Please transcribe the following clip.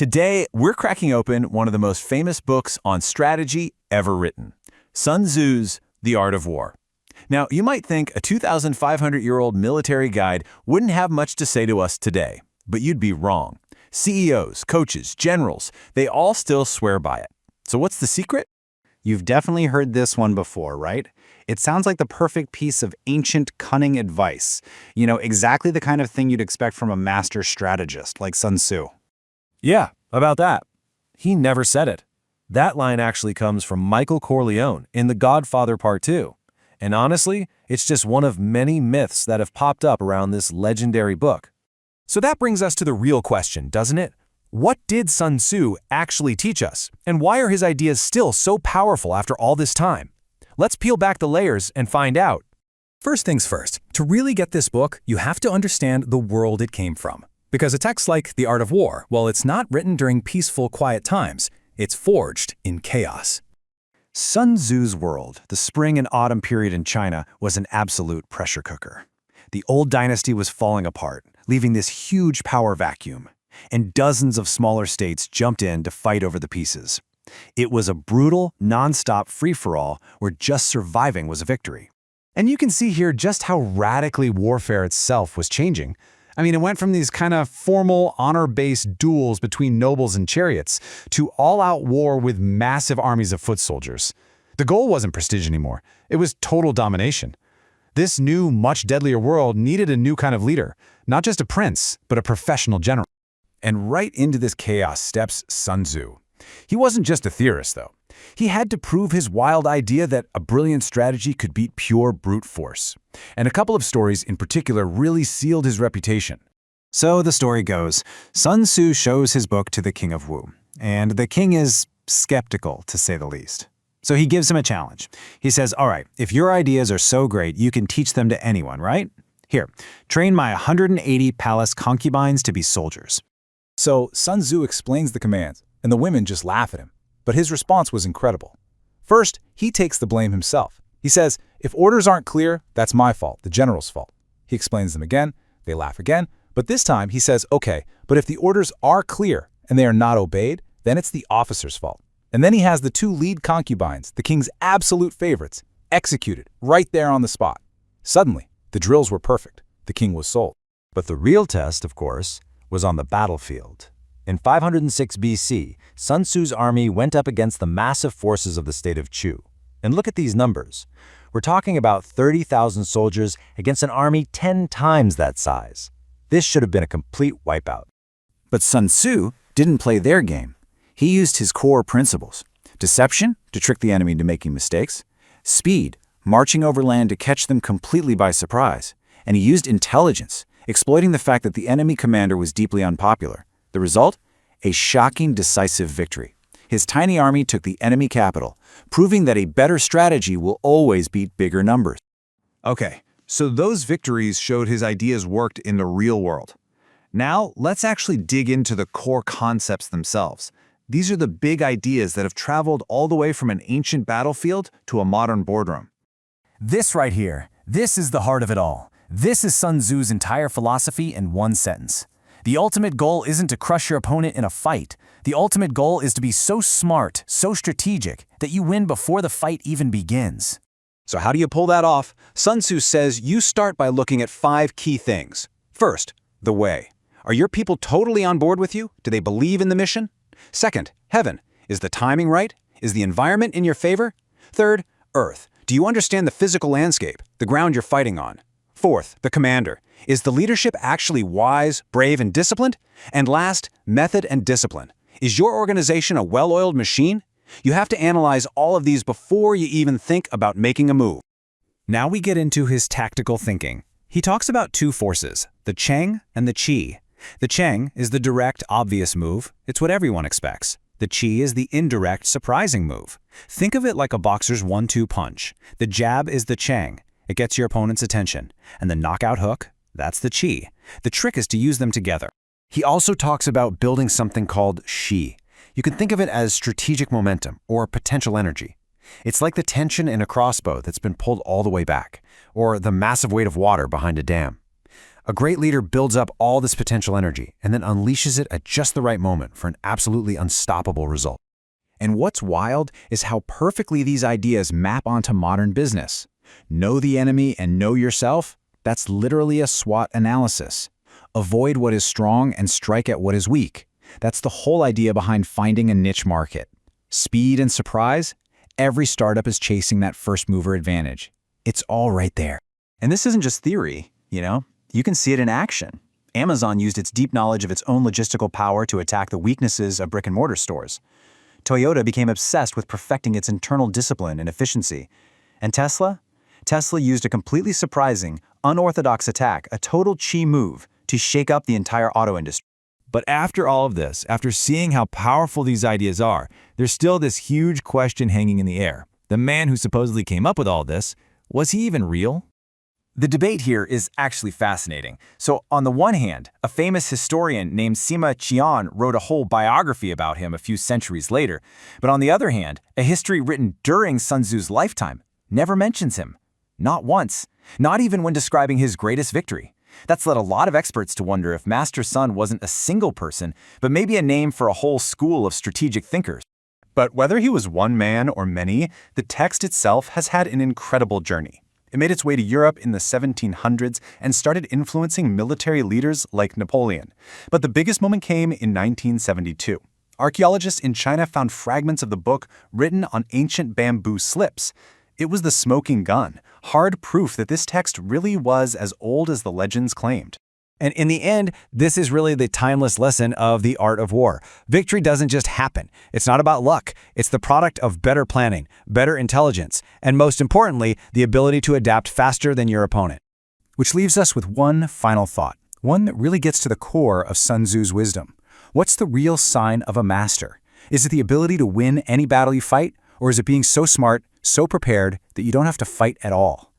Today, we're cracking open one of the most famous books on strategy ever written, Sun Tzu's The Art of War. Now, you might think a 2,500-year-old military guide wouldn't have much to say to us today, but you'd be wrong. CEOs, coaches, generals, they all still swear by it. So what's the secret? You've definitely heard this one before, right? It sounds like the perfect piece of ancient, cunning advice. You know, exactly the kind of thing you'd expect from a master strategist like Sun Tzu. Yeah, about that. He never said it. That line actually comes from Michael Corleone in The Godfather Part 2. And honestly, it's just one of many myths that have popped up around this legendary book. So that brings us to the real question, doesn't it? What did Sun Tzu actually teach us? And why are his ideas still so powerful after all this time? Let's peel back the layers and find out. First things first, to really get this book, you have to understand the world it came from. Because a text like The Art of War, while it's not written during peaceful, quiet times, it's forged in chaos. Sun Tzu's world, the spring and autumn period in China, was an absolute pressure cooker. The old dynasty was falling apart, leaving this huge power vacuum, and dozens of smaller states jumped in to fight over the pieces. It was a brutal, non-stop free-for-all where just surviving was a victory. And you can see here just how radically warfare itself was changing. I mean, it went from these kind of formal, honor-based duels between nobles and chariots to all-out war with massive armies of foot soldiers. The goal wasn't prestige anymore. It was total domination. This new, much deadlier world needed a new kind of leader, not just a prince, but a professional general. And right into this chaos steps Sun Tzu. He wasn't just a theorist, though. He had to prove his wild idea that a brilliant strategy could beat pure brute force. And a couple of stories in particular really sealed his reputation. So the story goes, Sun Tzu shows his book to the king of Wu, and the king is skeptical, to say the least. So he gives him a challenge. He says, all right, if your ideas are so great, you can teach them to anyone, right? Here, train my 180 palace concubines to be soldiers. So Sun Tzu explains the commands, and the women just laugh at him. But his response was incredible. First, he takes the blame himself. He says, if orders aren't clear, that's my fault, the general's fault. He explains them again, they laugh again, but this time he says, okay, but if the orders are clear and they are not obeyed, then it's the officer's fault. And then he has the two lead concubines, the king's absolute favorites, executed right there on the spot. Suddenly, the drills were perfect. The king was sold. But the real test, of course, was on the battlefield. In 506 BC, Sun Tzu's army went up against the massive forces of the state of Chu. And look at these numbers. We're talking about 30,000 soldiers against an army 10 times that size. This should have been a complete wipeout. But Sun Tzu didn't play their game. He used his core principles. Deception, to trick the enemy into making mistakes. Speed, marching over land to catch them completely by surprise. And he used intelligence, exploiting the fact that the enemy commander was deeply unpopular. The result? A shocking, decisive victory. His tiny army took the enemy capital, proving that a better strategy will always beat bigger numbers. Okay, so those victories showed his ideas worked in the real world. Now, let's actually dig into the core concepts themselves. These are the big ideas that have traveled all the way from an ancient battlefield to a modern boardroom. This right here, this is the heart of it all. This is Sun Tzu's entire philosophy in one sentence. The ultimate goal isn't to crush your opponent in a fight. The ultimate goal is to be so smart, so strategic, that you win before the fight even begins. So how do you pull that off? Sun Tzu says you start by looking at 5 key things. First, the way. Are your people totally on board with you? Do they believe in the mission? Second, heaven. Is the timing right? Is the environment in your favor? Third, earth. Do you understand the physical landscape, the ground you're fighting on? Fourth, the commander. Is the leadership actually wise, brave, and disciplined? And last, method and discipline. Is your organization a well-oiled machine? You have to analyze all of these before you even think about making a move. Now we get into his tactical thinking. He talks about 2 forces, the Cheng and the Qi. The Cheng is the direct, obvious move. It's what everyone expects. The Qi is the indirect, surprising move. Think of it like a boxer's 1-2 punch. The jab is the Cheng. It gets your opponent's attention. And the knockout hook, that's the Qi. The trick is to use them together. He also talks about building something called Shi. You can think of it as strategic momentum or potential energy. It's like the tension in a crossbow that's been pulled all the way back, or the massive weight of water behind a dam. A great leader builds up all this potential energy and then unleashes it at just the right moment for an absolutely unstoppable result. And what's wild is how perfectly these ideas map onto modern business. Know the enemy and know yourself? That's literally a SWOT analysis. Avoid what is strong and strike at what is weak. That's the whole idea behind finding a niche market. Speed and surprise? Every startup is chasing that first mover advantage. It's all right there. And this isn't just theory, You can see it in action. Amazon used its deep knowledge of its own logistical power to attack the weaknesses of brick-and-mortar stores. Toyota became obsessed with perfecting its internal discipline and efficiency. And Tesla? Tesla used a completely surprising, unorthodox attack, a total chi move, to shake up the entire auto industry. But after all of this, after seeing how powerful these ideas are, there's still this huge question hanging in the air. The man who supposedly came up with all this, was he even real? The debate here is actually fascinating. So on the one hand, a famous historian named Sima Qian wrote a whole biography about him a few centuries later. But on the other hand, a history written during Sun Tzu's lifetime never mentions him. Not once. Not even when describing his greatest victory. That's led a lot of experts to wonder if Master Sun wasn't a single person, but maybe a name for a whole school of strategic thinkers. But whether he was one man or many, the text itself has had an incredible journey. It made its way to Europe in the 1700s and started influencing military leaders like Napoleon. But the biggest moment came in 1972. Archaeologists in China found fragments of the book written on ancient bamboo slips. It was the smoking gun, hard proof that this text really was as old as the legends claimed. And in the end, this is really the timeless lesson of the art of war. Victory doesn't just happen. It's not about luck. It's the product of better planning, better intelligence, and most importantly, the ability to adapt faster than your opponent. Which leaves us with one final thought, one that really gets to the core of Sun Tzu's wisdom. What's the real sign of a master? Is it the ability to win any battle you fight, or is it being so smart, so prepared that you don't have to fight at all?